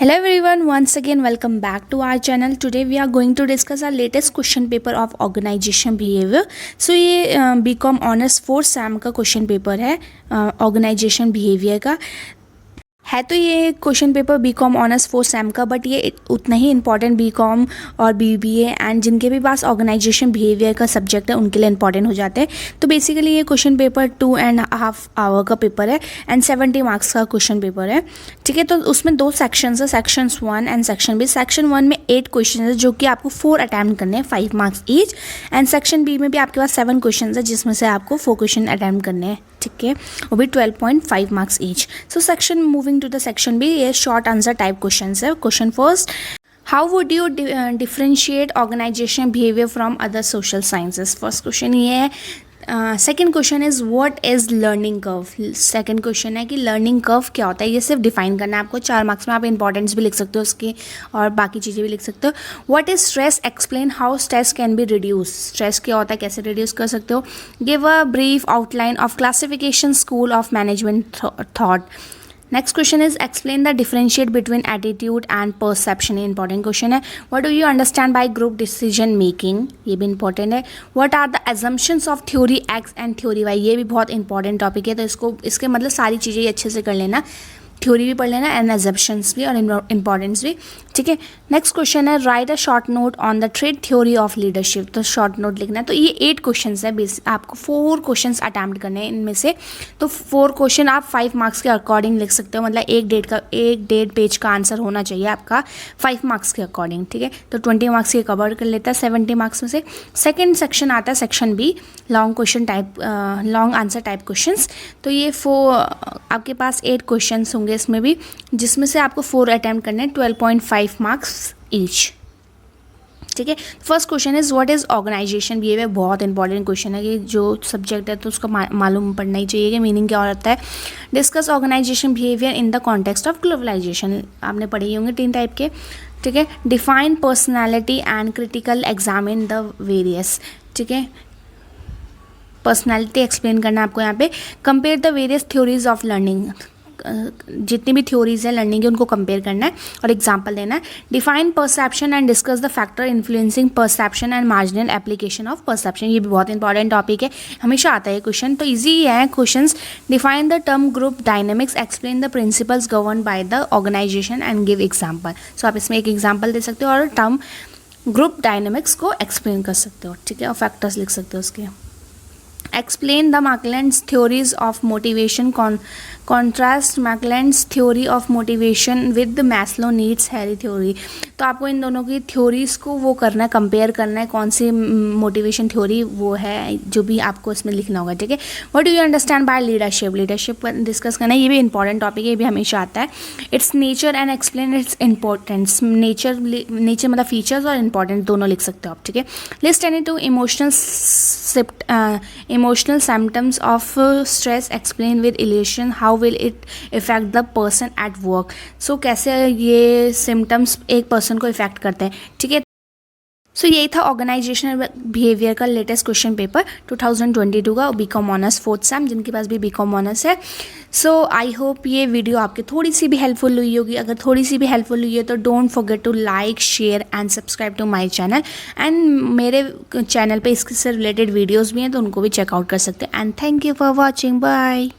Hello everyone, once again welcome back to our channel. Today we are going to discuss our latest question paper of organization behavior. So ये BCom honours 4 sem का question paper है organisation behaviour का है। तो ये question paper BCom honours 4 sem का, but ये उतना ही इंपॉर्टेंट बीकॉम और बीबीए एंड जिनके भी पास ऑर्गेनाइजेशन बिहेवियर का सब्जेक्ट है उनके लिए इंपॉर्टेंट हो जाते हैं। तो बेसिकली ये क्वेश्चन पेपर 2.5 आवर का पेपर है एंड 70 मार्क्स का क्वेश्चन पेपर है। ठीक है, तो उसमें 2 सेक्शंस है, section 1 and section B. Section 1 में 8 क्वेश्चन है जो कि आपको 4 अटैम्प्ट करने हैं, 5 marks each. And section B में भी आपके पास 7 क्वेश्चन है जिसमें से आपको 4 क्वेश्चन अटैम्प्ट करने हैं। ठीक है, वो भी 12.5 marks each. So section moving to the section B, ये शॉर्ट आंसर टाइप क्वेश्चन है। Question first, how would you differentiate organisation behaviour from other social sciences. First question ये है। Second question is what is learning curve. Second question है कि learning curve क्या होता है, ये सिर्फ डिफाइन करना है आपको। 4 मार्क्स में आप इंपॉर्टेंस भी लिख सकते हो उसकी और बाकी चीज़ें भी लिख सकते हो। What is stress, explain how stress can be reduce. Stress क्या होता है, कैसे रिड्यूस कर सकते हो। Give a brief outline of classification school of management thought. Next question is explain the differentiate between attitude and perception. ये important question है। What do you understand by group decision making, ये भी important है। What are the assumptions of theory X and theory Y, ये भी बहुत important topic है। तो इसके मतलब सारी चीज़ें अच्छे से कर लेना, थ्योरी भी पढ़ लेना एंड एजम्पशंस भी और इंपॉर्टेंस भी। ठीक है, नेक्स्ट क्वेश्चन है right a short note on the trade theory of leadership. तो शॉर्ट नोट लिखना है। तो ये 8 क्वेश्चन है, आपको 4 क्वेश्चन अटैम्प्ट करने हैं इनमें से। तो 4 क्वेश्चन आप 5 मार्क्स के अकॉर्डिंग लिख सकते हो, मतलब एक डेढ़ पेज का आंसर होना चाहिए आपका 5 मार्क्स के अकॉर्डिंग। ठीक है, तो 20 मार्क्स ये कवर कर लेता है 70 मार्क्स में से। सेकेंड सेक्शन आता है section B, long question type, long answer type question. तो ये 4 आपके पास 8 क्वेश्चन होंगे इसमें भी, जिसमें से आपको 4 अटैम्प्ट करने हैं, 12.5 मार्क्स ईच। ठीक है, first question is what is organisation behaviour. बहुत इंपॉर्टेंट क्वेश्चन है, कि जो सब्जेक्ट है तो उसको मालूम पड़ना ही चाहिए कि मीनिंग क्या होता है। Discuss organisation behaviour in the context of globalisation, आपने पढ़े ही होंगे 3 टाइप के। ठीक है, define personality and critical examine the various. ठीक है, पर्सनैलिटी एक्सप्लेन करना है आपको यहाँ पे। Compare the various theories of learning, जितनी भी थ्योरीज है लर्निंग की उनको कंपेयर करना है और एग्जाम्पल देना है। Define perception and discuss the factor influencing perception and marginal application of perception, ये भी बहुत इंपॉर्टेंट टॉपिक है, हमेशा आता है क्वेश्चन, तो इजी है questions. Define the term group dynamics, explain the principles govern by the organisation and give example. So आप इसमें एक एग्जाम्पल दे सकते हो और टर्म ग्रुप डायनेमिक्स को एक्सप्लेन कर सकते हो। ठीक है, और फैक्टर्स लिख सकते हो उसके। Explain the McClelland's theories of motivation, contrast McClelland's theory of motivation with Maslow needs hierarchy theory. तो आपको इन दोनों की थ्योरीज को वो करना है, कंपेयर करना है, कौन सी मोटिवेशन थ्योरी वो है जो भी आपको इसमें लिखना होगा। ठीक है, what do you understand bye leadership, leadership discuss करना है, ये भी इंपॉर्टेंट टॉपिक है, ये भी हमेशा आता है। Its nature and explain its importance, nature मतलब फीचर्स और इंपॉर्टेंट दोनों लिख सकते हो आप। ठीक है, list any two emotional symptoms of stress, explain with illustration how will it effect the person at work. So कैसे ये सिम्टम्स एक पर्सन को इफेक्ट करते हैं। ठीक है, सो यही था ऑर्गेनाइजेशनल बिहेवियर का लेटेस्ट क्वेश्चन पेपर 2022 का, बीकॉम ऑनर्स 4th सैम, जिनके पास भी बीकॉम ऑनर्स है। सो आई होप ये वीडियो आपकी थोड़ी सी भी हेल्पफुल हुई होगी। अगर थोड़ी सी भी हेल्पफुल हुई है तो don't forget to like, share and subscribe to my channel. And मेरे चैनल पे इससे रिलेटेड वीडियोज़ भी हैं तो उनको भी चेकआउट कर सकते हैं। And thank you for watching, bye.